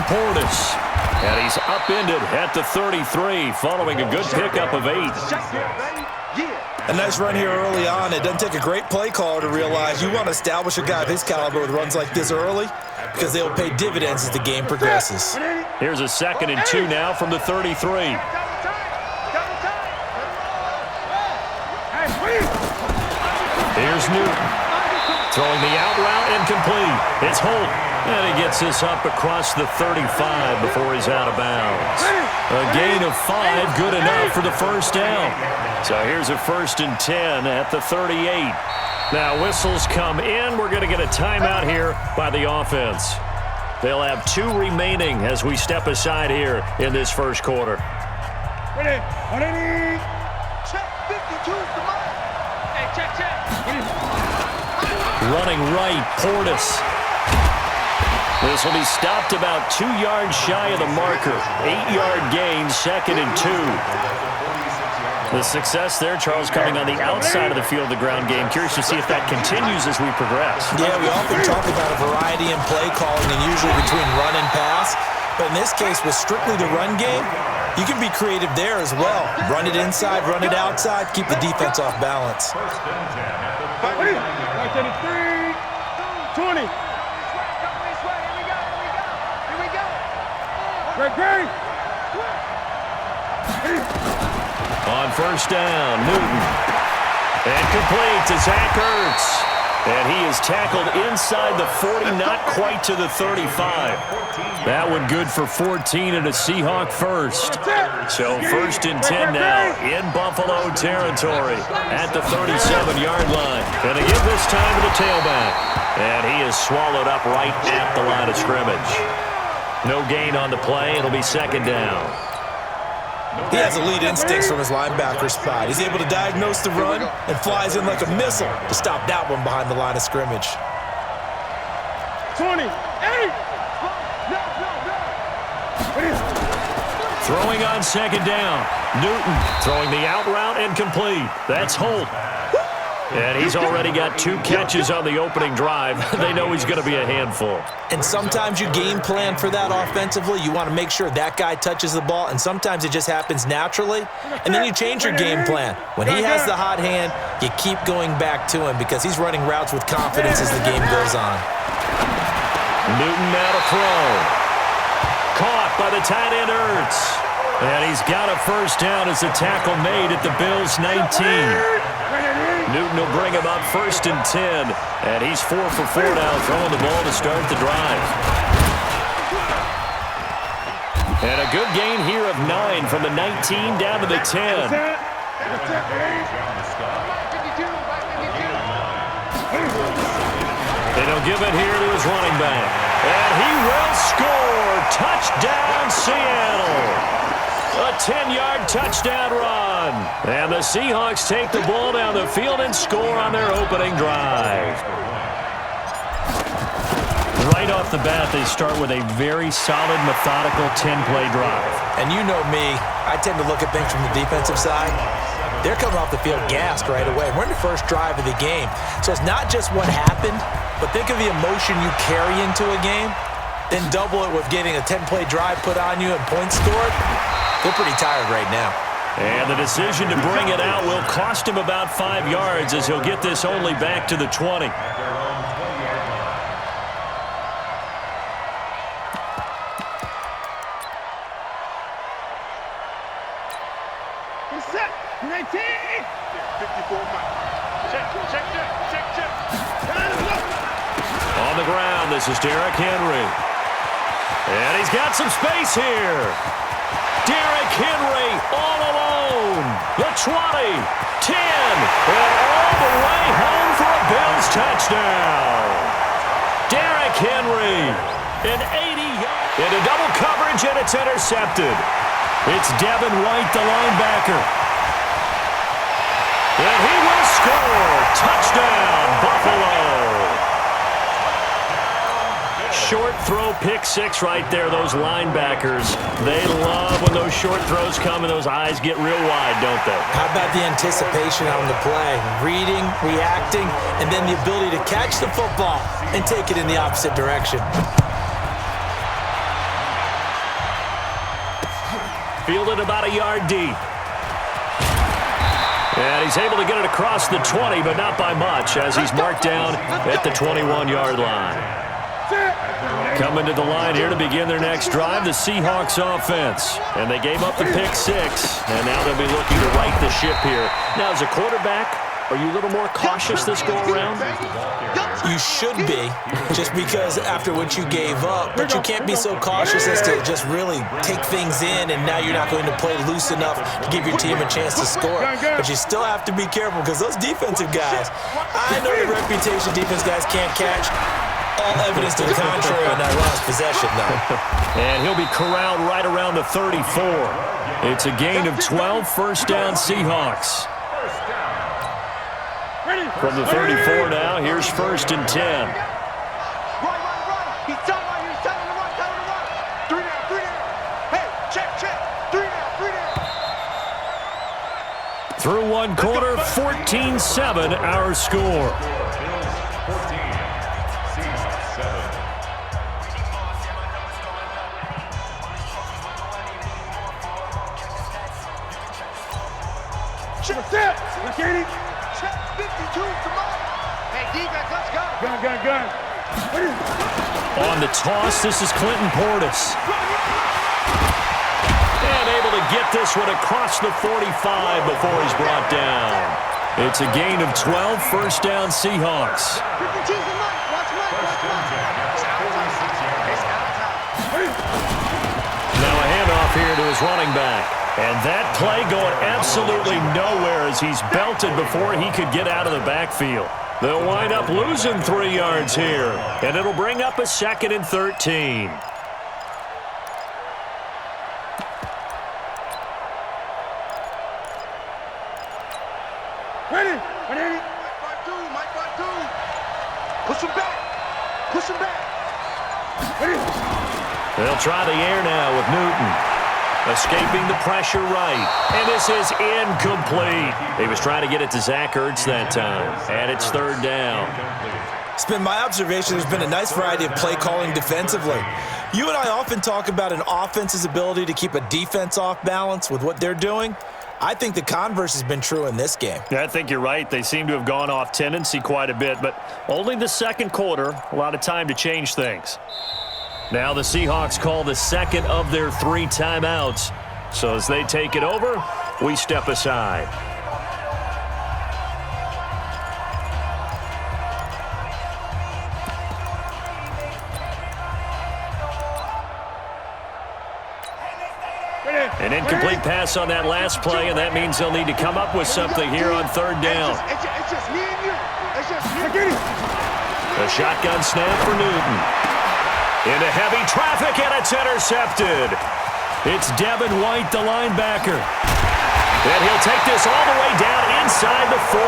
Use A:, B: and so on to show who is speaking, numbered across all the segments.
A: Portis. And he's upended at the 33 following a good pickup of 8.
B: A nice run here early on. It doesn't take a great play caller to realize you want to establish a guy of his caliber with runs like this early because they'll pay dividends as the game progresses.
A: Here's a 2nd and 2 now from the 33. Here's Newton. Throwing the out route incomplete. It's Holt. And he gets this up across the 35 before he's out of bounds. A gain of 5, good enough for the first down. So here's a 1st and 10 at the 38. Now whistles come in. We're going to get a timeout here by the offense. They'll have 2 remaining as we step aside here in this first quarter.
C: Ready. Check 52. Come on. Hey, check.
A: Running right, Portis. This will be stopped about 2 yards shy of the marker. 8-yard gain, 2nd and 2. The success there, Charles, coming on the outside of the field of the ground game. Curious to see if that continues as we progress.
B: Yeah, we often talk about a variety in play calling and usually between run and pass. But in this case, with strictly the run game, you can be creative there as well. Run it inside, run it outside, keep the defense off balance.
C: 33, 20. Great.
A: On first down, Newton. And complete to Zach Ertz. And he is tackled inside the 40, not quite to the 35. That one good for 14 and a Seahawk first. So 1st and 10 now in Buffalo territory at the 37-yard line. Going to give this time to the tailback. And he is swallowed up right at the line of scrimmage. No gain on the play. It'll be 2nd down.
B: He has elite instincts from his linebacker spot. He's able to diagnose the run and flies in like a missile to stop that one behind the line of scrimmage.
C: 28.
A: Throwing on 2nd down. Newton throwing the out route incomplete. That's Holt. And he's already got 2 catches on the opening drive. They know he's going to be a handful.
B: And sometimes you game plan for that offensively. You want to make sure that guy touches the ball, and sometimes it just happens naturally. And then you change your game plan. When he has the hot hand, you keep going back to him because he's running routes with confidence as the game goes on.
A: Newton now to throw. Caught by the tight end Ertz. And he's got a first down as the tackle made at the Bills' 19. Newton will bring him up 1st and 10. And he's 4 for 4 now, throwing the ball to start the drive. And a good gain here of 9 from the 19 down to the 10. And he'll give it here to his running back. And he will score. Touchdown, Seattle. A 10-yard touchdown run. And the Seahawks take the ball down the field and score on their opening drive. Right off the bat, they start with a very solid, methodical 10-play drive.
B: And you know me, I tend to look at things from the defensive side. They're coming off the field gassed right away. We're in the first drive of the game. So it's not just what happened, but think of the emotion you carry into a game. Then double it with getting a 10-play drive put on you and points scored. They're pretty tired right now.
A: And the decision to bring it out will cost him about 5 yards as he'll get this only back to the 20.
C: Set. 19. 54 miles. Check.
A: On the ground, this is Derrick Henry. And he's got some space here. Derrick Henry all alone. The 20, 10, and all the way home for a Bills touchdown. Derrick Henry, an 80-yard into double coverage, and it's intercepted. It's Devin White, the linebacker. And he will score. Touchdown, Buffalo. Short throw, pick 6 right there. Those linebackers, they love when those short throws come and those eyes get real wide, don't they?
B: How about the anticipation on the play? Reading, reacting, and then the ability to catch the football and take it in the opposite direction.
A: fielded about a yard deep. And he's able to get it across the 20, but not by much, as he's marked down at the 21-yard line. Coming to the line here to begin their next drive, the Seahawks offense. And they gave up the pick six, and now they'll be looking to right the ship here. Now, as a quarterback, are you a little more cautious this go-around?
B: You should be, just because after what you gave up, but you can't be so cautious as to just really take things in, and now you're not going to play loose enough to give your team a chance to score. But you still have to be careful, because those defensive guys, I know the reputation defense guys can't catch. All evidence to the contrary on that last possession, though.
A: And he'll be corralled right around the 34. It's a gain of 12, first down Seahawks. From the 34 now, here's first and 10.
C: Right. He's telling right. Tell him to run. 3 down. Hey, check. 3 down.
A: Through one quarter, 14-7 our score.
C: Check. 52, come on. Hey, defense, let's go. Gun.
A: On the toss, this is Clinton Portis. And able to get this one across the 45 before he's brought down. It's a gain of 12, first down Seahawks. Now a handoff here to his running back. And that play going absolutely nowhere as he's belted before he could get out of the backfield. They'll wind up losing 3 yards here, and it'll bring up a 2nd and 13.
C: Ready. Mike 5-2. Push him back. Ready.
A: They'll try the air now with Newton. Escaping the pressure right. And this is incomplete. He was trying to get it to Zach Ertz that time. And it's 3rd down.
B: It's been my observation there's been a nice variety of play calling defensively. You and I often talk about an offense's ability to keep a defense off balance with what they're doing. I think the converse has been true in this game.
A: Yeah, I think you're right. They seem to have gone off tendency quite a bit, but only the second quarter, a lot of time to change things. Now the Seahawks call the second of their 3 timeouts. So as they take it over, we step aside. An incomplete pass on that last play, and that means they'll need to come up with something here on 3rd down.
C: It's just me and you. It's just me.
A: A shotgun snap for Newton. Into heavy traffic, and it's intercepted. It's Devin White, the linebacker. And he'll take this all the way down inside the 40.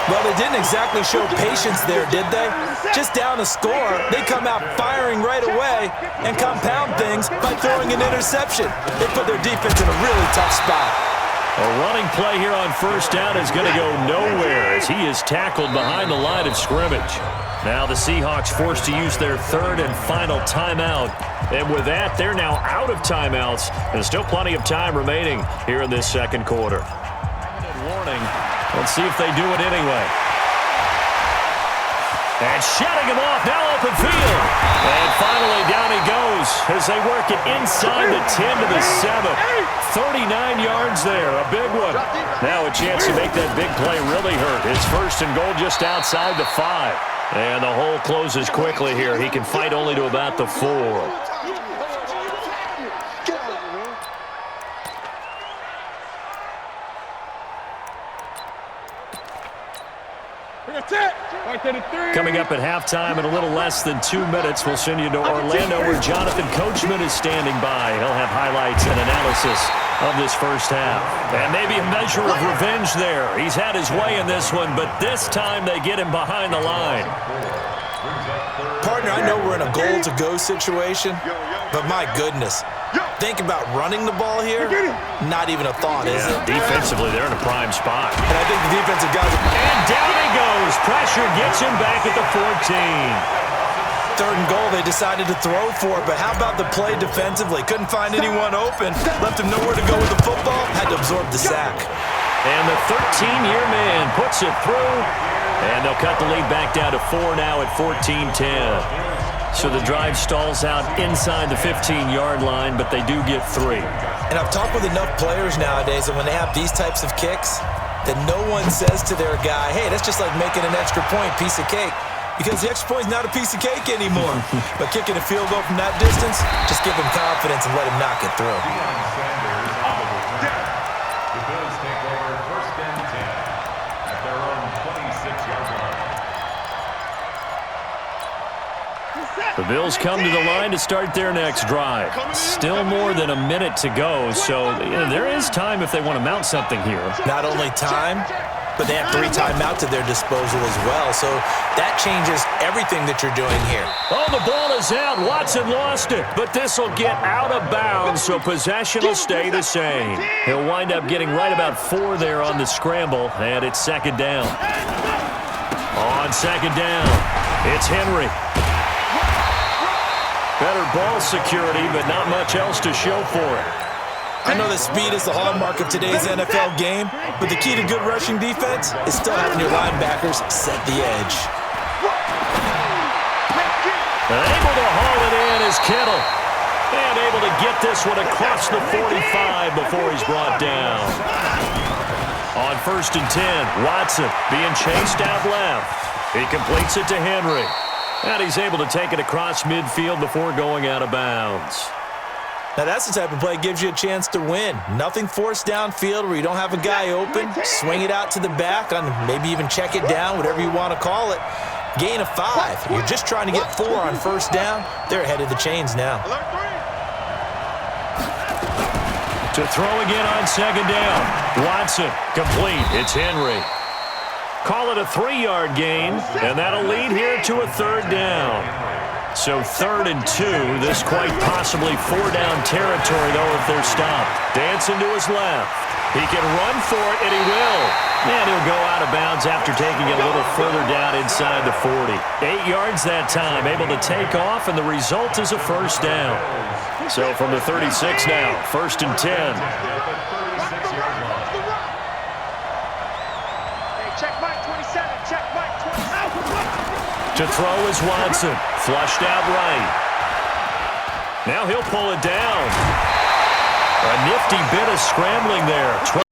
B: Well, they didn't exactly show patience there, did they? Just down a score, they come out firing right away and compound things by throwing an interception. They put their defense in a really tough spot.
A: A running play here on 1st down is going to go nowhere as he is tackled behind the line of scrimmage. Now the Seahawks forced to use their 3rd and final timeout. And with that, they're now out of timeouts. And still plenty of time remaining here in this 2nd quarter. Warning. Let's see if they do it anyway. And shutting him off, now open field. And finally down he goes as they work it inside the 10 to the 7. 39 yards there, a big one. Now a chance to make that big play really hurt. His 1st and goal just outside the 5. And the hole closes quickly here. He can fight only to about the 4. Coming up at halftime in a little less than 2 minutes, we'll send you to Orlando where Jonathan Coachman is standing by. He'll have highlights and analysis of this first half. And maybe a measure of revenge there. He's had his way in this one, but this time they get him behind the line.
B: Partner, I know we're in a goal-to-go situation, but my goodness. Think about running the ball here. Not even a thought, is it?
A: Defensively, they're in a prime spot.
B: And I think the defensive guys...
A: And down he goes. Pressure gets him back at the 14.
B: 3rd and goal, they decided to throw for it, but how about the play defensively? Couldn't find anyone open, left him nowhere to go with the football, had to absorb the sack.
A: And the 13-year man puts it through, and they'll cut the lead back down to 4 now at 14-10. So the drive stalls out inside the 15-yard line, but they do get 3.
B: And I've talked with enough players nowadays that when they have these types of kicks, that no one says to their guy, hey, that's just like making an extra point, piece of cake. Because the extra point is not a piece of cake anymore. But kicking a field goal from that distance, just give him confidence and let him knock it through.
D: The Bills take over 1st and 10 at their own 26-yard line.
A: The Bills come to the line to start their next drive. Still more than a minute to go, so there is time if they want to mount something here.
B: Not only time, but they have 3 timeouts at their disposal as well. So that changes everything that you're doing here.
A: Oh, the ball is out. Watson lost it, but this will get out of bounds, so possession will stay the same. He'll wind up getting right about 4 there on the scramble, and it's 2nd down. On 2nd down, it's Henry. Better ball security, but not much else to show for it.
B: I know that speed is the hallmark of today's NFL game, but the key to good rushing defense is still having your linebackers set the edge.
A: Able to haul it in is Kittle. And able to get this one across the 45 before he's brought down. On 1st and 10, Watson being chased out left. He completes it to Henry. And he's able to take it across midfield before going out of bounds.
B: Now that's the type of play that gives you a chance to win. Nothing forced downfield where you don't have a guy open. Swing it out to the back, on maybe even check it down, whatever you want to call it. Gain of 5. You're just trying to get 4 on 1st down. They're ahead of the chains now.
A: To throw again on 2nd down. Watson complete. It's Henry. Call it a 3-yard gain, and that'll lead here to a 3rd down. So 3rd and 2. This quite possibly 4-down territory, though, if they're stopped. Dancing to his left. He can run for it, and he will. And he'll go out of bounds after taking it a little further down inside the 40. 8 yards that time, able to take off, and the result is a 1st down. So from the 36 now, 1st and 10.
C: Check Mike 27. Check Mike 27.
A: To throw is Watson. Flushed out right. Now he'll pull it down. A nifty bit of scrambling there.